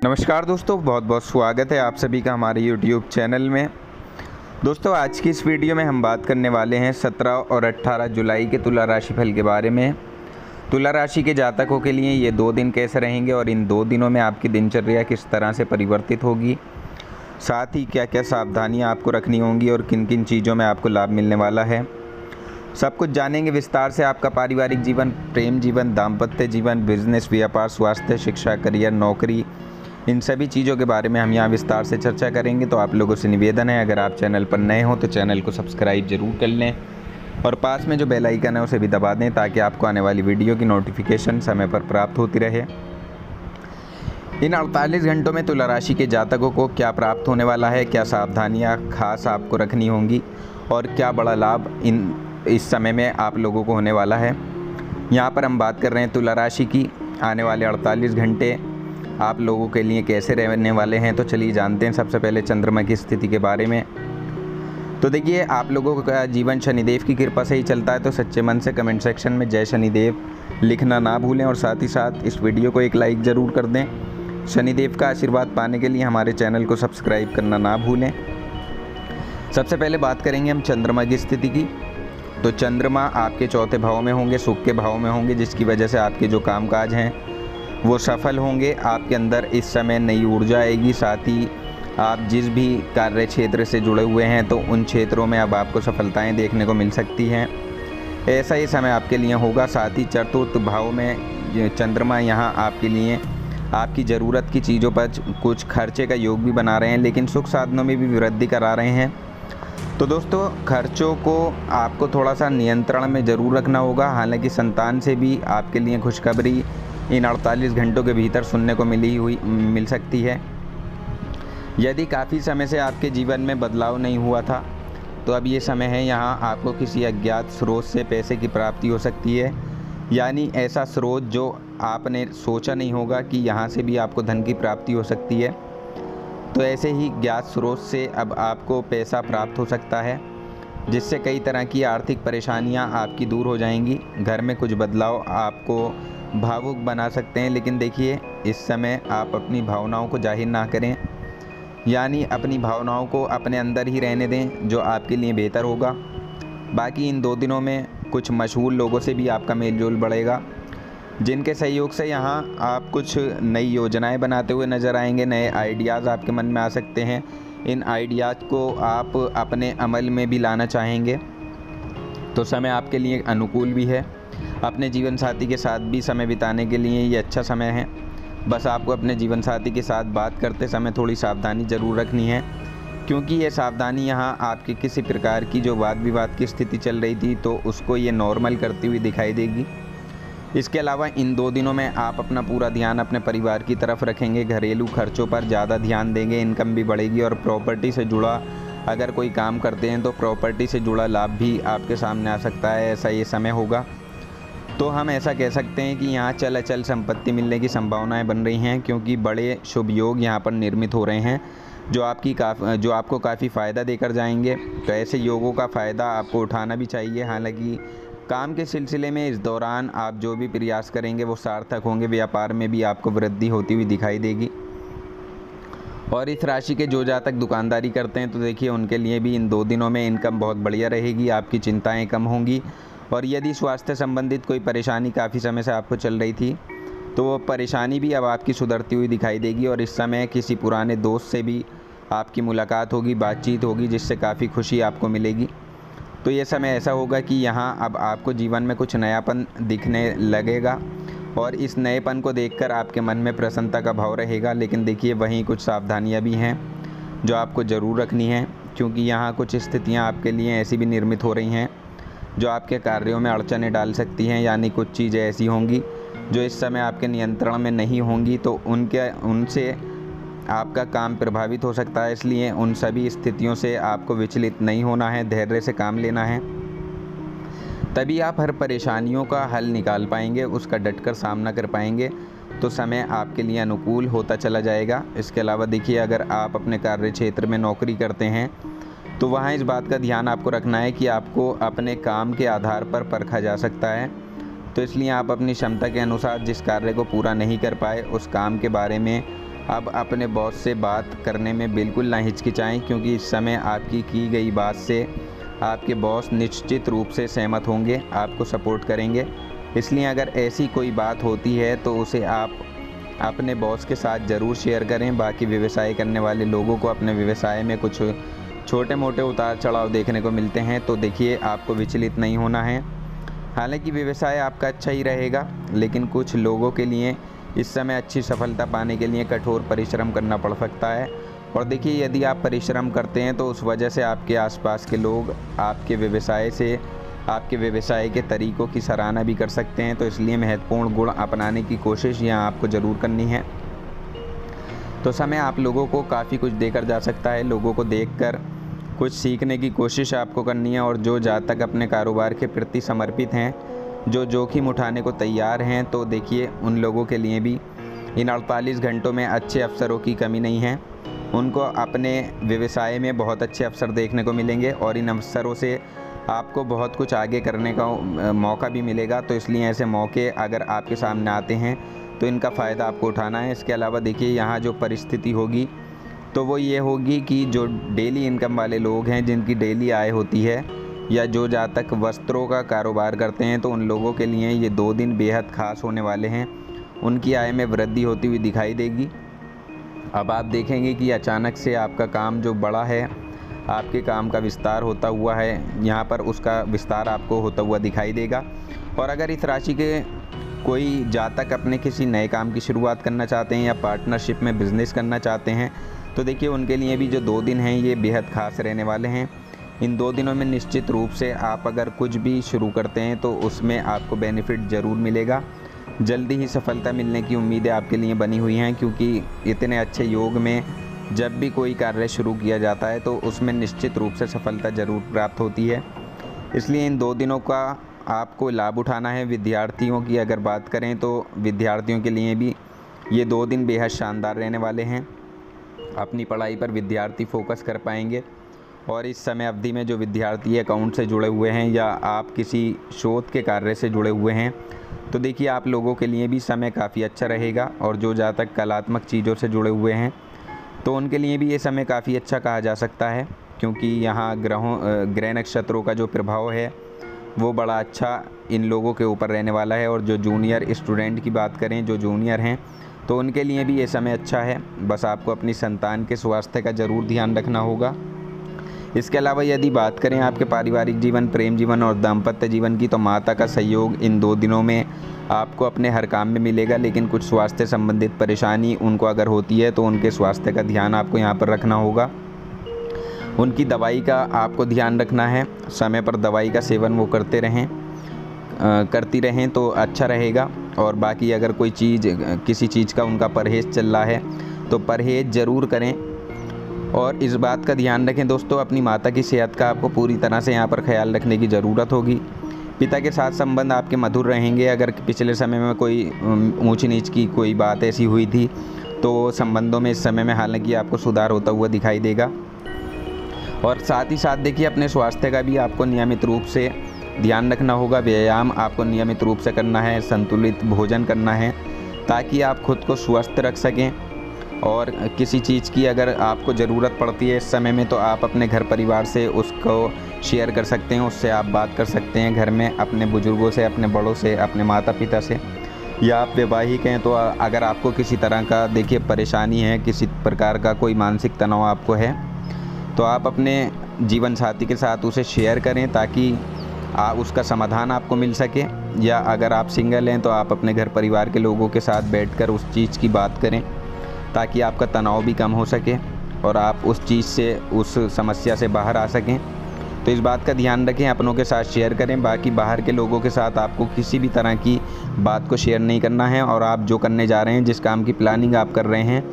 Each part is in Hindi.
नमस्कार दोस्तों, बहुत बहुत स्वागत है आप सभी का हमारे YouTube चैनल में। दोस्तों, आज की इस वीडियो में हम बात करने वाले हैं 17 और 18 जुलाई के तुला राशि फल के बारे में। तुला राशि के जातकों के लिए ये 2 दिन कैसे रहेंगे और इन 2 दिनों में आपकी दिनचर्या किस तरह से परिवर्तित होगी, साथ ही क्या क्या सावधानियाँ आपको रखनी होंगी और किन किन चीज़ों में आपको लाभ मिलने वाला है, सब कुछ जानेंगे विस्तार से। आपका पारिवारिक जीवन, प्रेम जीवन, दाम्पत्य जीवन, बिजनेस, व्यापार, स्वास्थ्य, शिक्षा, करियर, नौकरी, इन सभी चीज़ों के बारे में हम यहाँ विस्तार से चर्चा करेंगे। तो आप लोगों से निवेदन है, अगर आप चैनल पर नए हो तो चैनल को सब्सक्राइब जरूर कर लें और पास में जो बेल आइकन है उसे भी दबा दें ताकि आपको आने वाली वीडियो की नोटिफिकेशन समय पर प्राप्त होती रहे। इन 48 घंटों में तुला राशि के जातकों को क्या प्राप्त होने वाला है, क्या सावधानियाँ खास आपको रखनी होंगी और क्या बड़ा लाभ इस समय में आप लोगों को होने वाला है। यहाँ पर हम बात कर रहे हैं तुला राशि की। आने वाले 48 घंटे आप लोगों के लिए कैसे रहने वाले हैं, तो चलिए जानते हैं सबसे पहले चंद्रमा की स्थिति के बारे में। तो देखिए, आप लोगों का जीवन शनिदेव की कृपा से ही चलता है, तो सच्चे मन से कमेंट सेक्शन में जय शनिदेव लिखना ना भूलें और साथ ही साथ इस वीडियो को एक लाइक ज़रूर कर दें। शनिदेव का आशीर्वाद पाने के लिए हमारे चैनल को सब्सक्राइब करना ना भूलें। सबसे पहले बात करेंगे हम चंद्रमा की स्थिति की। तो चंद्रमा आपके चौथे भाव में होंगे, सुख के भाव में होंगे, जिसकी वजह से आपके जो कामकाज हैं वो सफल होंगे। आपके अंदर इस समय नई ऊर्जा आएगी, साथ ही आप जिस भी कार्य क्षेत्र से जुड़े हुए हैं तो उन क्षेत्रों में अब आपको सफलताएं देखने को मिल सकती हैं। ऐसा ही समय आपके लिए होगा। साथ ही चतुर्थ भाव में चंद्रमा यहाँ आपके लिए आपकी ज़रूरत की चीज़ों पर कुछ खर्चे का योग भी बना रहे हैं, लेकिन सुख साधनों में भी वृद्धि करा रहे हैं। तो दोस्तों, खर्चों को आपको थोड़ा सा नियंत्रण में ज़रूर रखना होगा। हालांकि संतान से भी आपके लिए खुशखबरी इन 48 घंटों के भीतर सुनने को मिल सकती है। यदि काफ़ी समय से आपके जीवन में बदलाव नहीं हुआ था तो अब ये समय है, यहाँ आपको किसी अज्ञात स्रोत से पैसे की प्राप्ति हो सकती है। यानी ऐसा स्रोत जो आपने सोचा नहीं होगा कि यहाँ से भी आपको धन की प्राप्ति हो सकती है। तो ऐसे ही ज्ञात स्रोत से अब आपको पैसा प्राप्त हो सकता है, जिससे कई तरह की आर्थिक परेशानियाँ आपकी दूर हो जाएंगी। घर में कुछ बदलाव आपको भावुक बना सकते हैं, लेकिन देखिए, इस समय आप अपनी भावनाओं को जाहिर ना करें, यानी अपनी भावनाओं को अपने अंदर ही रहने दें, जो आपके लिए बेहतर होगा। बाकी इन 2 दिनों में कुछ मशहूर लोगों से भी आपका मेलजोल बढ़ेगा, जिनके सहयोग से यहाँ आप कुछ नई योजनाएं बनाते हुए नज़र आएंगे। नए आइडियाज़ आपके मन में आ सकते हैं। इन आइडियाज़ को आप अपने अमल में भी लाना चाहेंगे, तो समय आपके लिए अनुकूल भी है। अपने जीवन साथी के साथ भी समय बिताने के लिए ये अच्छा समय है। बस आपको अपने जीवन साथी के साथ बात करते समय थोड़ी सावधानी ज़रूर रखनी है, क्योंकि ये सावधानी यहाँ आपकी किसी प्रकार की जो वाद विवाद की स्थिति चल रही थी तो उसको ये नॉर्मल करती हुई दिखाई देगी। इसके अलावा इन 2 दिनों में आप अपना पूरा ध्यान अपने परिवार की तरफ रखेंगे। घरेलू खर्चों पर ज़्यादा ध्यान देंगे, इनकम भी बढ़ेगी और प्रॉपर्टी से जुड़ा अगर कोई काम करते हैं तो प्रॉपर्टी से जुड़ा लाभ भी आपके सामने आ सकता है। ऐसा ये समय होगा। तो हम ऐसा कह सकते हैं कि यहाँ चल अचल संपत्ति मिलने की संभावनाएं बन रही हैं, क्योंकि बड़े शुभ योग यहाँ पर निर्मित हो रहे हैं जो आपको काफ़ी फ़ायदा देकर जाएंगे। तो ऐसे योगों का फ़ायदा आपको उठाना भी चाहिए। हालांकि काम के सिलसिले में इस दौरान आप जो भी प्रयास करेंगे वो सार्थक होंगे। व्यापार में भी आपको वृद्धि होती हुई दिखाई देगी। और इस राशि के जो जातक दुकानदारी करते हैं तो देखिए, उनके लिए भी इन 2 दिनों में इनकम बहुत बढ़िया रहेगी। आपकी चिंताएँ कम होंगी। और यदि स्वास्थ्य संबंधित कोई परेशानी काफ़ी समय से आपको चल रही थी तो वो परेशानी भी अब आपकी सुधरती हुई दिखाई देगी। और इस समय किसी पुराने दोस्त से भी आपकी मुलाकात होगी, बातचीत होगी, जिससे काफ़ी खुशी आपको मिलेगी। तो ये समय ऐसा होगा कि यहाँ अब आपको जीवन में कुछ नयापन दिखने लगेगा और इस नएपन को देखकर आपके मन में प्रसन्नता का भाव रहेगा। लेकिन देखिए, वहीं कुछ सावधानियाँ भी हैं जो आपको ज़रूर रखनी है, क्योंकि यहाँ कुछ स्थितियाँ आपके लिए ऐसी भी निर्मित हो रही हैं जो आपके कार्यों में अड़चनें डाल सकती हैं। यानी कुछ चीज़ें ऐसी होंगी जो इस समय आपके नियंत्रण में नहीं होंगी, तो उनसे आपका काम प्रभावित हो सकता है। इसलिए उन सभी स्थितियों से आपको विचलित नहीं होना है, धैर्य से काम लेना है, तभी आप हर परेशानियों का हल निकाल पाएंगे, उसका डटकर सामना कर पाएंगे। तो समय आपके लिए अनुकूल होता चला जाएगा। इसके अलावा देखिए, अगर आप अपने कार्य क्षेत्र में नौकरी करते हैं तो वहाँ इस बात का ध्यान आपको रखना है कि आपको अपने काम के आधार पर परखा जा सकता है। तो इसलिए आप अपनी क्षमता के अनुसार जिस कार्य को पूरा नहीं कर पाए उस काम के बारे में अब अपने बॉस से बात करने में बिल्कुल ना हिचकिचाएं, क्योंकि इस समय आपकी की गई बात से आपके बॉस निश्चित रूप से सहमत होंगे, आपको सपोर्ट करेंगे। इसलिए अगर ऐसी कोई बात होती है तो उसे आप अपने बॉस के साथ ज़रूर शेयर करें। बाकी व्यवसाय करने वाले लोगों को अपने व्यवसाय में कुछ छोटे मोटे उतार चढ़ाव देखने को मिलते हैं, तो देखिए आपको विचलित नहीं होना है। हालांकि व्यवसाय आपका अच्छा ही रहेगा, लेकिन कुछ लोगों के लिए इस समय अच्छी सफलता पाने के लिए कठोर परिश्रम करना पड़ सकता है। और देखिए यदि आप परिश्रम करते हैं तो उस वजह से आपके आसपास के लोग आपके व्यवसाय से, आपके व्यवसाय के तरीक़ों की सराहना भी कर सकते हैं। तो इसलिए महत्वपूर्ण गुण अपनाने की कोशिश यहाँ आपको ज़रूर करनी है। तो समय आप लोगों को काफ़ी कुछ देकर जा सकता है। लोगों को देखकर कुछ सीखने की कोशिश आपको करनी है, और जो जातक अपने कारोबार के प्रति समर्पित हैं, जो जोखिम उठाने को तैयार हैं, तो देखिए उन लोगों के लिए भी इन 48 घंटों में अच्छे अवसरों की कमी नहीं है। उनको अपने व्यवसाय में बहुत अच्छे अवसर देखने को मिलेंगे, और इन अवसरों से आपको बहुत कुछ आगे करने का मौका भी मिलेगा। तो इसलिए ऐसे मौके अगर आपके सामने आते हैं तो इनका फ़ायदा आपको उठाना है। इसके अलावा देखिए यहाँ जो परिस्थिति होगी तो वो ये होगी कि जो डेली इनकम वाले लोग हैं, जिनकी डेली आय होती है, या जो जातक वस्त्रों का कारोबार करते हैं, तो उन लोगों के लिए ये 2 दिन बेहद ख़ास होने वाले हैं। उनकी आय में वृद्धि होती हुई दिखाई देगी। अब आप देखेंगे कि अचानक से आपका काम जो बड़ा है, आपके काम का विस्तार होता हुआ है, यहाँ पर उसका विस्तार आपको होता हुआ दिखाई देगा। और अगर इस राशि के कोई जातक अपने किसी नए काम की शुरुआत करना चाहते हैं या पार्टनरशिप में बिज़नेस करना चाहते हैं, तो देखिए उनके लिए भी जो 2 दिन हैं ये बेहद ख़ास रहने वाले हैं। इन 2 दिनों में निश्चित रूप से आप अगर कुछ भी शुरू करते हैं तो उसमें आपको बेनिफिट ज़रूर मिलेगा। जल्दी ही सफलता मिलने की उम्मीदें आपके लिए बनी हुई हैं, क्योंकि इतने अच्छे योग में जब भी कोई कार्य शुरू किया जाता है तो उसमें निश्चित रूप से सफलता ज़रूर प्राप्त होती है। इसलिए इन 2 दिनों का आपको लाभ उठाना है। विद्यार्थियों की अगर बात करें तो विद्यार्थियों के लिए भी ये 2 दिन बेहद शानदार रहने वाले हैं। अपनी पढ़ाई पर विद्यार्थी फोकस कर पाएंगे, और इस समय अवधि में जो विद्यार्थी अकाउंट से जुड़े हुए हैं या आप किसी शोध के कार्य से जुड़े हुए हैं, तो देखिए आप लोगों के लिए भी समय काफ़ी अच्छा रहेगा। और जो जातक कलात्मक चीज़ों से जुड़े हुए हैं तो उनके लिए भी ये समय काफ़ी अच्छा कहा जा सकता है, क्योंकि यहाँ ग्रह नक्षत्रों का जो प्रभाव है वो बड़ा अच्छा इन लोगों के ऊपर रहने वाला है। और जो जूनियर स्टूडेंट की बात करें, जो जूनियर हैं, तो उनके लिए भी ये समय अच्छा है। बस आपको अपनी संतान के स्वास्थ्य का ज़रूर ध्यान रखना होगा। इसके अलावा यदि बात करें आपके पारिवारिक जीवन, प्रेम जीवन और दाम्पत्य जीवन की, तो माता का सहयोग इन 2 दिनों में आपको अपने हर काम में मिलेगा। लेकिन कुछ स्वास्थ्य संबंधित परेशानी उनको अगर होती है तो उनके स्वास्थ्य का ध्यान आपको यहाँ पर रखना होगा। उनकी दवाई का आपको ध्यान रखना है, समय पर दवाई का सेवन वो करती रहें तो अच्छा रहेगा। और बाकी अगर कोई किसी चीज़ का उनका परहेज़ चल रहा है तो परहेज़ ज़रूर करें। और इस बात का ध्यान रखें दोस्तों, अपनी माता की सेहत का आपको पूरी तरह से यहाँ पर ख्याल रखने की ज़रूरत होगी। पिता के साथ संबंध आपके मधुर रहेंगे। अगर पिछले समय में कोई ऊंच नीच की कोई बात ऐसी हुई थी तो संबंधों में इस समय में हालांकि आपको सुधार होता हुआ दिखाई देगा। और साथ ही साथ देखिए अपने स्वास्थ्य का भी आपको नियमित रूप से ध्यान रखना होगा। व्यायाम आपको नियमित रूप से करना है, संतुलित भोजन करना है, ताकि आप खुद को स्वस्थ रख सकें। और किसी चीज़ की अगर आपको ज़रूरत पड़ती है इस समय में, तो आप अपने घर परिवार से उसको शेयर कर सकते हैं, उससे आप बात कर सकते हैं घर में अपने बुज़ुर्गों से, अपने बड़ों से, अपने माता पिता से। या आप वैवाहिक हैं तो अगर आपको किसी तरह का देखिए परेशानी है, किसी प्रकार का कोई मानसिक तनाव आपको है, तो आप अपने जीवन साथी के साथ उसे शेयर करें, ताकि उसका समाधान आपको मिल सके। या अगर आप सिंगल हैं तो आप अपने घर परिवार के लोगों के साथ बैठकर उस चीज़ की बात करें, ताकि आपका तनाव भी कम हो सके और आप उस चीज़ से, उस समस्या से बाहर आ सकें। तो इस बात का ध्यान रखें, अपनों के साथ शेयर करें। बाकी बाहर के लोगों के साथ आपको किसी भी तरह की बात को शेयर नहीं करना है। और आप जो करने जा रहे हैं, जिस काम की प्लानिंग आप कर रहे हैं,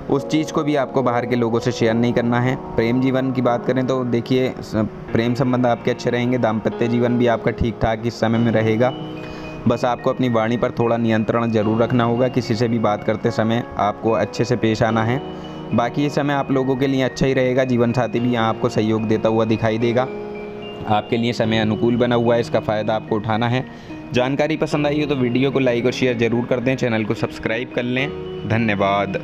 उस चीज़ को भी आपको बाहर के लोगों से शेयर नहीं करना है। प्रेम जीवन की बात करें तो देखिए प्रेम संबंध आपके अच्छे रहेंगे। दाम्पत्य जीवन भी आपका ठीक ठाक इस समय में रहेगा। बस आपको अपनी वाणी पर थोड़ा नियंत्रण ज़रूर रखना होगा। किसी से भी बात करते समय आपको अच्छे से पेश आना है। बाकी ये समय आप लोगों के लिए अच्छा ही रहेगा। जीवन साथी भी यहाँ आपको सहयोग देता हुआ दिखाई देगा। आपके लिए समय अनुकूल बना हुआ है, इसका फ़ायदा आपको उठाना है। जानकारी पसंद आई हो तो वीडियो को लाइक और शेयर ज़रूर कर दें। चैनल को सब्सक्राइब कर लें। धन्यवाद।